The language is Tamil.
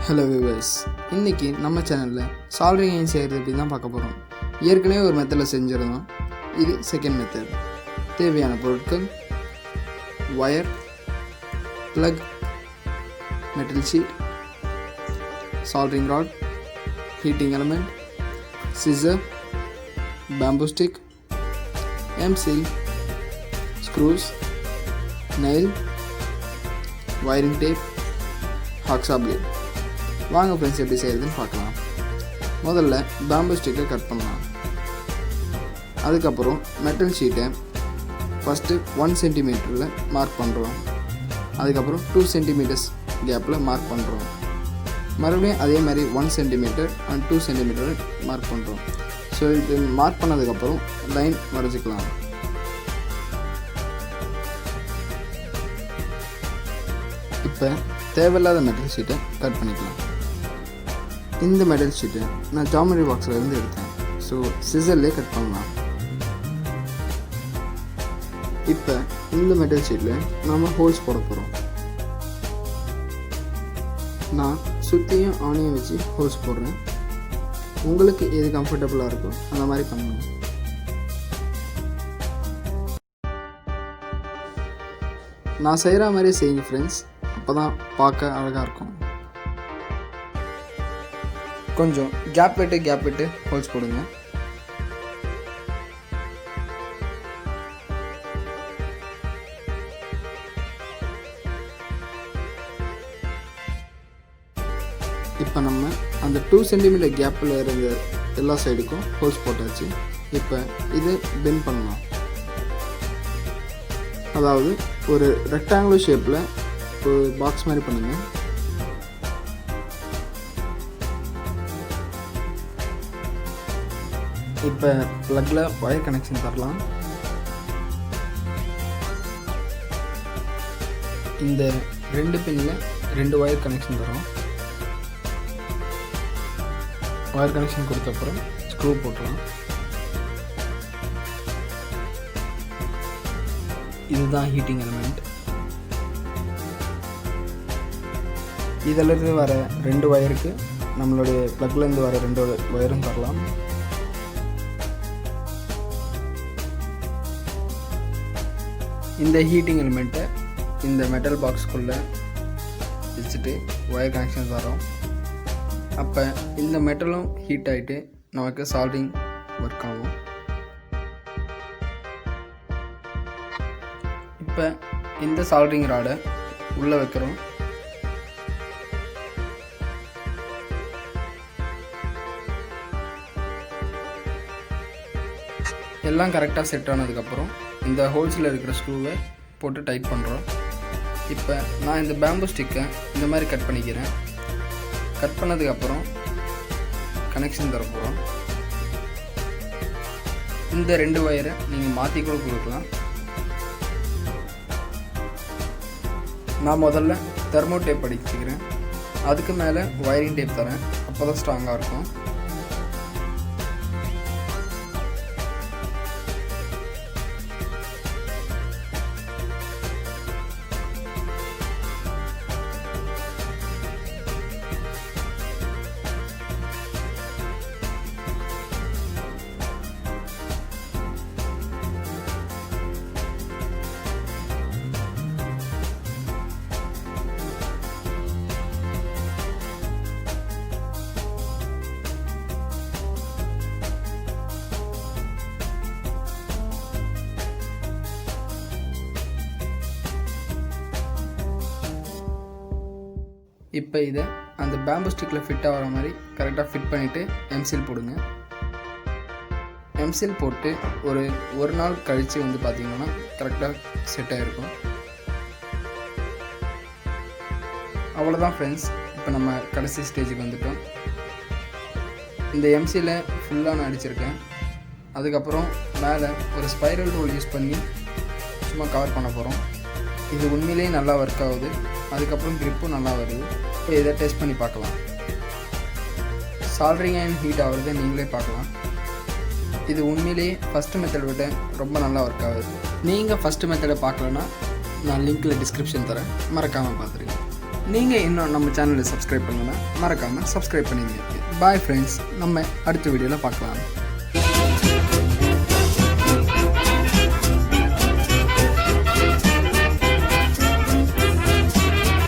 ஹலோ வியூவர்ஸ், இன்றைக்கி நம்ம சேனலில் சால்டரிங் செய்கிறது எப்படி தான் பார்க்க போகிறோம். ஏற்கனவே ஒரு மெத்தடில் செஞ்சுருந்தோம். இது செகண்ட் மெத்தட். தேவையான பொருட்கள்: wire, plug, metal sheet, soldering rod, heating element, scissor, bamboo stick, M seal, screws, nail, wiring tape, hacksaw blade. வாங்க ஃப்ரெண்ட்ஸ், எப்படி செய்கிறதுன்னு பார்க்கலாம். முதல்ல பேம்பூ ஸ்டிக்கை கட் பண்ணலாம். அதுக்கப்புறம் மெட்டல் ஷீட்டை ஃபஸ்ட்டு 1 சென்டிமீட்டரில் மார்க் பண்ணுறோம். அதுக்கப்புறம் 2 சென்டிமீட்டர்ஸ் கேப்பில் மார்க் பண்ணுறோம். மறுபடியும் அதே மாதிரி 1 சென்டிமீட்டர் அண்ட் 2 சென்டிமீட்டர் மார்க் பண்ணுறோம். ஸோ இது மார்க் பண்ணதுக்கப்புறம் லைன் வரைஞ்சிக்கலாம். இப்போ தேவையில்லாத மெட்டல் ஷீட்டை கட் பண்ணிக்கலாம். இந்த மெட்டல் ஷீட்டை நான் ஜாமெட்ரி பாக்ஸில் இருந்து எடுத்தேன். ஸோ சிசர்லேயே கட் பண்ணலாம். இப்போ இந்த மெட்டல் ஷீட்டில் நம்ம ஹோல்ஸ் போட போகிறோம். நான் சுற்றியும் ஆணியை வச்சு ஹோல்ஸ் போடுறேன். உங்களுக்கு எது கம்ஃபர்டபுளாக இருக்கோ அந்த மாதிரி பண்ணணும். நான் செய்கிற மாதிரி செய்யுங்க ஃப்ரெண்ட்ஸ், அப்போ தான் பார்க்க அழகாக இருக்கும். கொஞ்சம் கேப் விட்டு ஹோல்ஸ் போடுங்க. இப்போ நம்ம அந்த 2 சென்டிமீட்டர் கேப்பில் இருந்த எல்லா சைடுக்கும் ஹோல்ஸ் போட்டாச்சு. இப்போ இது பெண்ட் பண்ணலாம். அதாவது ஒரு ரெக்டாங்குலர் ஷேப்பில் ஒரு பாக்ஸ் மாதிரி பண்ணுங்கள். இப்போ ப்ளக்கில் ஒயர் கனெக்ஷன் தரலாம். இந்த 2 பின்னில் 2 ஒயர் கனெக்ஷன் தரோம். ஒயர் கனெக்ஷன் கொடுத்தப்புறம் ஸ்க்ரூ போட்டுலாம். இதுதான் ஹீட்டிங் எலமெண்ட். இதிலிருந்து வர 2 ஒயருக்கு நம்மளுடைய ப்ளக்லேருந்து வர 2 ஒயரும் தரலாம். இந்த ஹீட்டிங் எலிமெண்ட்டை இந்த மெட்டல் பாக்ஸ்குள்ளே வச்சுட்டு ஒயர் கனெக்ஷன் தரோம். அப்போ இந்த மெட்டலும் ஹீட் ஆகிட்டு நமக்கு சால்டரிங் ஒர்க் ஆகும். இப்போ இந்த சால்டரிங் ராடை உள்ளே வைக்கிறோம். எல்லாம் கரெக்டாக செட் ஆனதுக்கப்புறம் இந்த ஹோல்ஸில் இருக்கிற ஸ்க்ரூவை போட்டு டைட் பண்ணுறோம். இப்போ நான் இந்த பேம்பூ ஸ்டிக்கை இந்த மாதிரி கட் பண்ணிக்கிறேன். கட் பண்ணதுக்கப்புறம் கனெக்ஷன் தர போகிறோம். இந்த 2 ஒயரை நீங்கள் மாற்றி கூட கொடுக்கலாம். நான் முதல்ல தெர்மோ டேப் அடிச்சுக்கிறேன். அதுக்கு மேலே வயரிங் டேப் தரேன். அப்போ தான் ஸ்ட்ராங்காக இருக்கும். இப்போ இதை அந்த பேம்பூ ஸ்டிக்கில் ஃபிட் ஆகிற மாதிரி கரெக்டாக ஃபிட் பண்ணிவிட்டு எம்சில் போடுங்க. எம்சில் போட்டு ஒரு நாள் கழித்து வந்து பார்த்திங்கன்னா கரெக்டாக செட் ஆகிருக்கும். அவ்வளோதான் ஃப்ரெண்ட்ஸ். இப்போ நம்ம கடைசி ஸ்டேஜுக்கு வந்துட்டோம். இந்த எம்சியில் ஃபுல்லாக நான் அடிச்சிருக்கேன். அதுக்கப்புறம் மேலே ஒரு ஸ்பைரல் ரூல் யூஸ் பண்ணி சும்மா கவர் பண்ண போகிறோம். இது உண்மையிலேயே நல்லா ஒர்க் ஆகுது. அதுக்கப்புறம் க்ரிப்பும் நல்லா வருது. இப்போ இதை டெஸ்ட் பண்ணி பார்க்கலாம். சால்டரிங் அண்ட் ஹீட் ஆகுறதை நீங்களே பார்க்கலாம். இது உண்மையிலேயே ஃபஸ்ட்டு மெத்தட் விட ரொம்ப நல்லா ஒர்க் ஆகுது. நீங்கள் ஃபஸ்ட்டு மெத்தடை பார்க்கலன்னா நான் லிங்க்கில் டிஸ்கிரிப்ஷன் தரேன், மறக்காமல் பார்த்துருங்க. நீங்கள் இன்னும் நம்ம சேனலை சப்ஸ்கிரைப் பண்ணலன்னா மறக்காமல் சப்ஸ்கிரைப் பண்ணிங்க. பாய் ஃப்ரெண்ட்ஸ், நம்ம அடுத்த வீடியோவில் பார்க்கலாம்.